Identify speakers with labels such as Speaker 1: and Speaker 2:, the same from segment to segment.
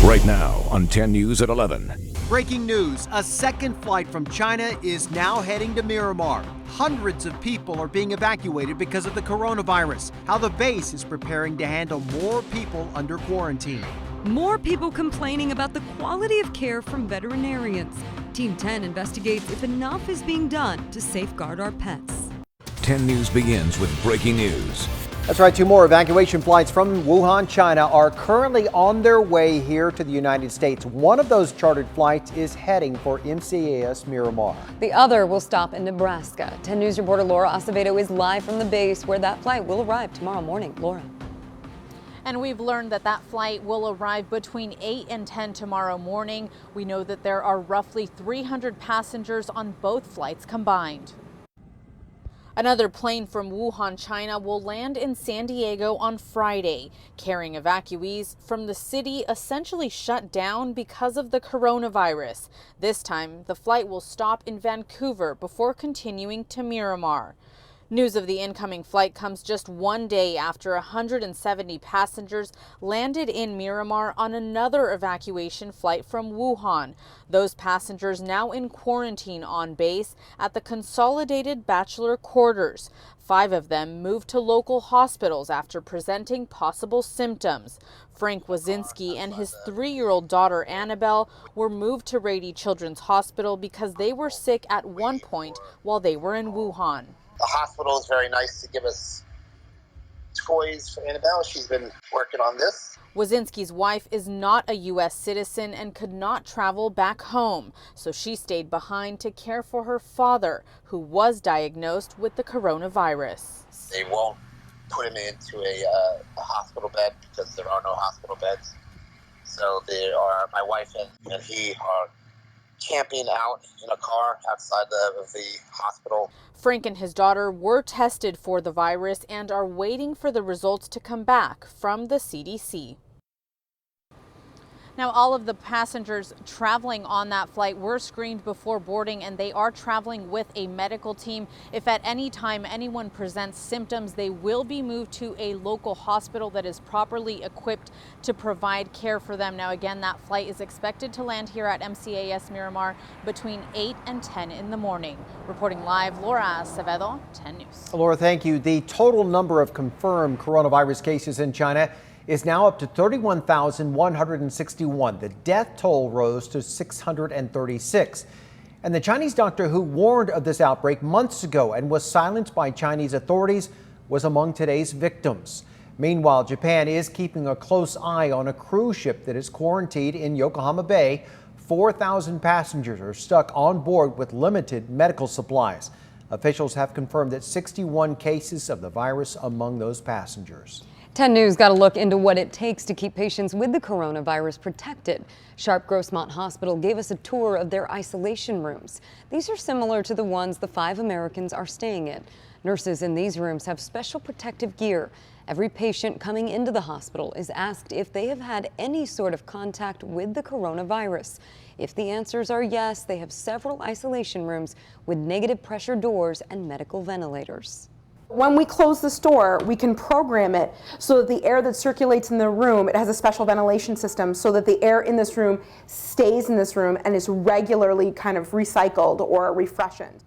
Speaker 1: Right now on 10 News at 11.
Speaker 2: Breaking news, a second flight from China is now heading to Miramar. Hundreds of people are being evacuated because of the coronavirus. How the base is preparing to handle more people under quarantine.
Speaker 3: More people complaining about the quality of care from veterinarians. Team 10 investigates if enough is being done to safeguard our pets.
Speaker 1: 10 News begins with breaking news.
Speaker 2: That's right, 2 more evacuation flights from Wuhan, China are currently on their way here to the United States. One of those chartered flights is heading for MCAS Miramar.
Speaker 4: The other will stop in Nebraska. 10 News reporter Laura Acevedo is live from the base where that flight will arrive tomorrow morning. Laura.
Speaker 5: And we've learned that that flight will arrive between 8 and 10 tomorrow morning. We know that there are roughly 300 passengers on both flights combined. Another plane from Wuhan, China will land in San Diego on Friday, carrying evacuees from the city essentially shut down because of the coronavirus. This time, the flight will stop in Vancouver before continuing to Miramar. News of the incoming flight comes just 1 day after 170 passengers landed in Miramar on another evacuation flight from Wuhan. Those passengers now in quarantine on base at the Consolidated Bachelor Quarters. 5 of them moved to local hospitals after presenting possible symptoms. Frank Wazinski and his 3-year-old daughter Annabelle were moved to Rady Children's Hospital because they were sick at one point while they were in Wuhan.
Speaker 6: The hospital is very nice to give us toys for Annabelle. She's been working on this.
Speaker 5: Wazinski's wife is not a U.S. citizen and could not travel back home, so she stayed behind to care for her father, who was diagnosed with the coronavirus.
Speaker 6: They won't put him into a hospital bed because there are no hospital beds. So my wife and he are camping out in a car outside of the hospital.
Speaker 5: Frank and his daughter were tested for the virus and are waiting for the results to come back from the CDC. Now, all of the passengers traveling on that flight were screened before boarding, and they are traveling with a medical team. If at any time anyone presents symptoms, they will be moved to a local hospital that is properly equipped to provide care for them. Now, again, that flight is expected to land here at MCAS Miramar between 8 and 10 in the morning. Reporting live, Laura Acevedo, 10 News.
Speaker 2: Laura, thank you. The total number of confirmed coronavirus cases in China is now up to 31,161. The death toll rose to 636. And the Chinese doctor who warned of this outbreak months ago and was silenced by Chinese authorities was among today's victims. Meanwhile, Japan is keeping a close eye on a cruise ship that is quarantined in Yokohama Bay. 4,000 passengers are stuck on board with limited medical supplies. Officials have confirmed that 61 cases of the virus among those passengers.
Speaker 4: 10 News got a look into what it takes to keep patients with the coronavirus protected. Sharp Grossmont Hospital gave us a tour of their isolation rooms. These are similar to the ones the 5 Americans are staying in. Nurses in these rooms have special protective gear. Every patient coming into the hospital is asked if they have had any sort of contact with the coronavirus. If the answers are yes, they have several isolation rooms with negative pressure doors and medical ventilators.
Speaker 7: When we close this door, we can program it so that the air that circulates in the room, it has a special ventilation system so that the air in this room stays in this room and is regularly kind of recycled or refreshened.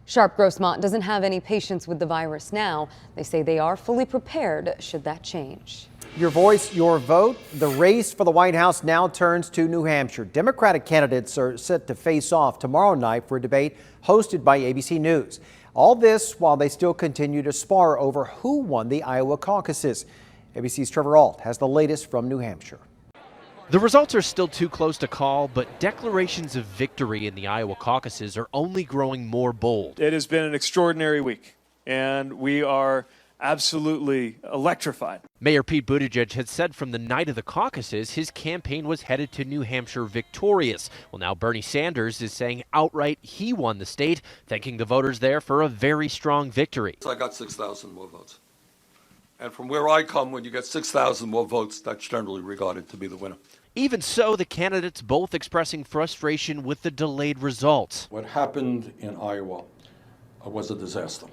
Speaker 4: Sharp Grossmont doesn't have any patients with the virus now. They say they are fully prepared should that change.
Speaker 2: Your voice, your vote. The race for the White House now turns to New Hampshire. Democratic candidates are set to face off tomorrow night for a debate hosted by ABC News. All this while they still continue to spar over who won the Iowa caucuses. ABC's Trevor Ault has the latest from New Hampshire.
Speaker 8: The results are still too close to call, but declarations of victory in the Iowa caucuses are only growing more bold.
Speaker 9: It has been an extraordinary week, and we are absolutely electrified.
Speaker 8: Mayor Pete Buttigieg had said from the night of the caucuses his campaign was headed to New Hampshire victorious. Well, now Bernie Sanders is saying outright he won the state, thanking the voters there for a very strong victory.
Speaker 10: I got 6,000 more votes. And from where I come, when you get 6,000 more votes, that's generally regarded to be the winner.
Speaker 8: Even so, the candidates both expressing frustration with the delayed results.
Speaker 10: What happened in Iowa was a disaster.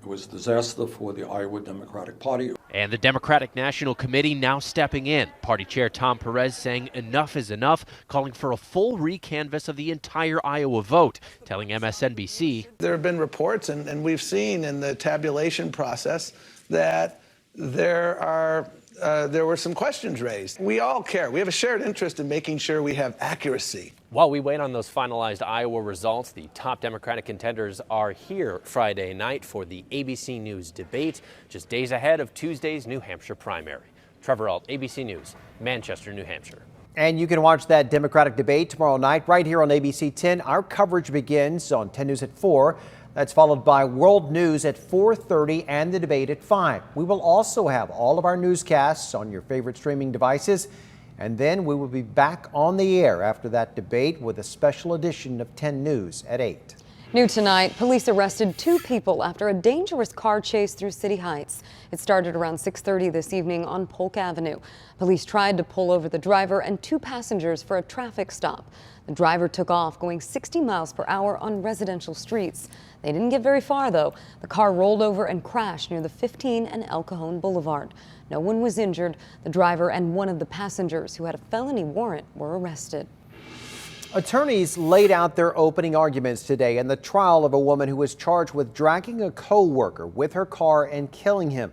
Speaker 10: It was a disaster for the Iowa Democratic Party.
Speaker 8: And the Democratic National Committee now stepping in. Party Chair Tom Perez saying enough is enough, calling for a full recanvass of the entire Iowa vote, telling MSNBC.
Speaker 11: There have been reports, and we've seen in the tabulation process that there were some questions raised. We all care. We have a shared interest in making sure we have accuracy.
Speaker 12: While we wait on those finalized Iowa results, the top Democratic contenders are here Friday night for the ABC News debate, just days ahead of Tuesday's New Hampshire primary. Trevor Ault, ABC News, Manchester, New Hampshire.
Speaker 2: And you can watch that Democratic debate tomorrow night right here on ABC 10. Our coverage begins on 10 News at 4. That's followed by World News at 4:30 and the debate at 5. We will also have all of our newscasts on your favorite streaming devices. And then we will be back on the air after that debate with a special edition of 10 News at 8.
Speaker 4: New tonight, police arrested 2 people after a dangerous car chase through City Heights. It started around 6:30 this evening on Polk Avenue. Police tried to pull over the driver and 2 passengers for a traffic stop. The driver took off going 60 miles per hour on residential streets. They didn't get very far, though. The car rolled over and crashed near the 15 and El Cajon Boulevard. No one was injured. The driver and one of the passengers, who had a felony warrant, were arrested.
Speaker 2: Attorneys laid out their opening arguments today in the trial of a woman who was charged with dragging a co-worker with her car and killing him.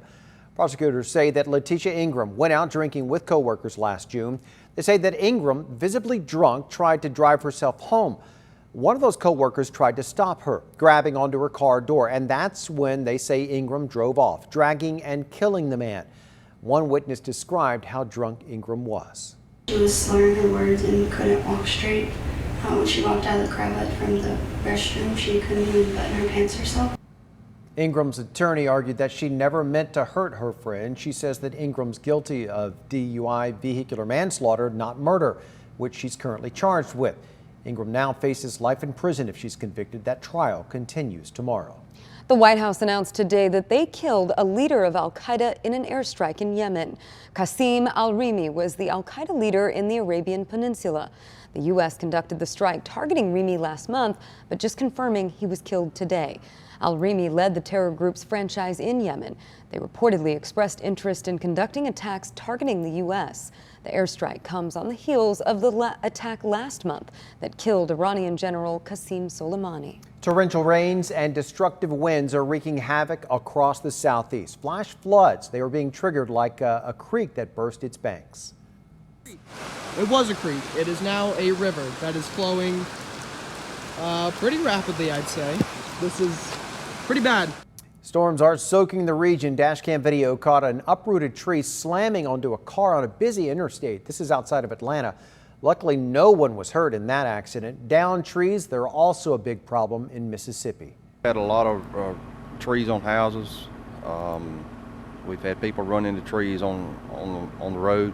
Speaker 2: Prosecutors say that Letitia Ingram went out drinking with co-workers last June. They say that Ingram, visibly drunk, tried to drive herself home. One of those co-workers tried to stop her, grabbing onto her car door, and that's when they say Ingram drove off, dragging and killing the man. One witness described how drunk Ingram was.
Speaker 13: She was slurring her words and couldn't walk straight. When she walked out of the cravat from the restroom, she couldn't even button her pants herself.
Speaker 2: Ingram's attorney argued that she never meant to hurt her friend. She says that Ingram's guilty of DUI vehicular manslaughter, not murder, which she's currently charged with. Ingram now faces life in prison if she's convicted. That trial continues tomorrow.
Speaker 4: The White House announced today that they killed a leader of al-Qaeda in an airstrike in Yemen. Qasim al-Rimi was the al-Qaeda leader in the Arabian Peninsula. The U.S. conducted the strike targeting Rimi last month, but just confirming he was killed today. Al-Rimi led the terror group's franchise in Yemen. They reportedly expressed interest in conducting attacks targeting the U.S. The airstrike comes on the heels of the attack last month that killed Iranian General Qasem Soleimani.
Speaker 2: Torrential rains and destructive winds are wreaking havoc across the southeast. Flash floods, they are being triggered like a creek that burst its banks.
Speaker 14: It was a creek. It is now a river that is flowing pretty rapidly, I'd say. This is pretty bad.
Speaker 2: Storms are soaking the region. Dashcam video caught an uprooted tree slamming onto a car on a busy interstate. This is outside of Atlanta. Luckily, no one was hurt in that accident. Downed trees, they're also a big problem in Mississippi.
Speaker 15: Had a lot of trees on houses. We've had people run into trees on the road.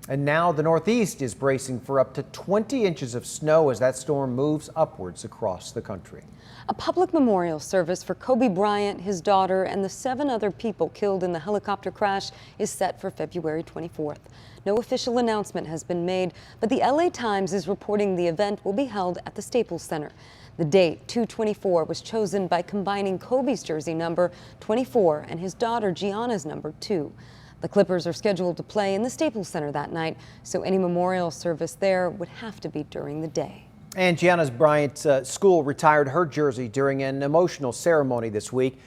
Speaker 2: And now the Northeast is bracing for up to 20 inches of snow as that storm moves upwards across the country.
Speaker 4: A public memorial service for Kobe Bryant, his daughter, and the 7 other people killed in the helicopter crash is set for February 24th. No official announcement has been made, but the LA Times is reporting the event will be held at the Staples Center. The date, 2/24, was chosen by combining Kobe's jersey number 24 and his daughter Gianna's number 2. The Clippers are scheduled to play in the Staples Center that night, so any memorial service there would have to be during the day.
Speaker 2: And Jenna Bryant's school retired her jersey during an emotional ceremony this week.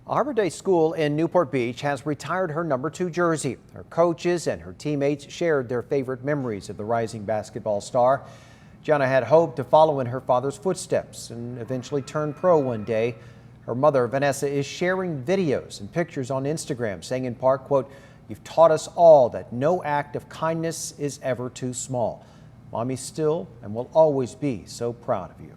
Speaker 2: Arbor Day School in Newport Beach has retired her number 2 jersey. Her coaches and her teammates shared their favorite memories of the rising basketball star. Jenna had hoped to follow in her father's footsteps and eventually turn pro one day. Her mother, Vanessa, is sharing videos and pictures on Instagram, saying in part, quote, "You've taught us all that no act of kindness is ever too small. Mommy still and will always be so proud of you."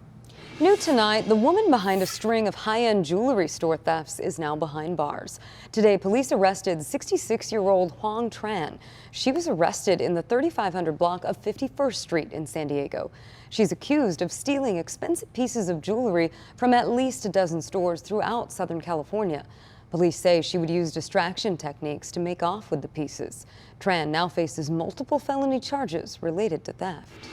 Speaker 4: New tonight, the woman behind a string of high-end jewelry store thefts is now behind bars. Today, police arrested 66-year-old Huang Tran. She was arrested in the 3500 block of 51st Street in San Diego. She's accused of stealing expensive pieces of jewelry from at least a dozen stores throughout Southern California. Police say she would use distraction techniques to make off with the pieces. Tran now faces multiple felony charges related to theft.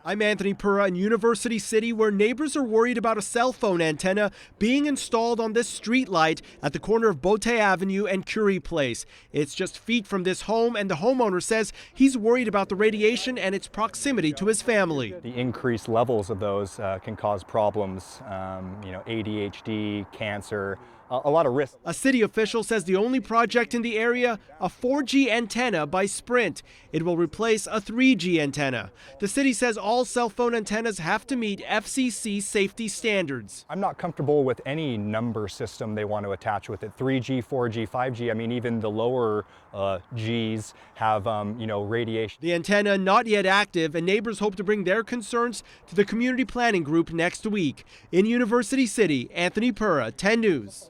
Speaker 14: I'm Anthony Pura in University City, where neighbors are worried about a cell phone antenna being installed on this street light at the corner of Bote Avenue and Curie Place. It's just feet from this home, and the homeowner says he's worried about the radiation and its proximity to his family.
Speaker 16: The increased levels of those can cause problems, ADHD, cancer, a lot of risk.
Speaker 14: A city official says the only project in the area, a 4G antenna by Sprint. It will replace a 3G antenna. The city says all cell phone antennas have to meet FCC safety standards.
Speaker 16: I'm not comfortable with any number system they want to attach with it. 3G, 4G, 5G, I mean, even the lower Gs have, radiation.
Speaker 14: The antenna not yet active, and neighbors hope to bring their concerns to the community planning group next week. In University City, Anthony Pura, 10 News.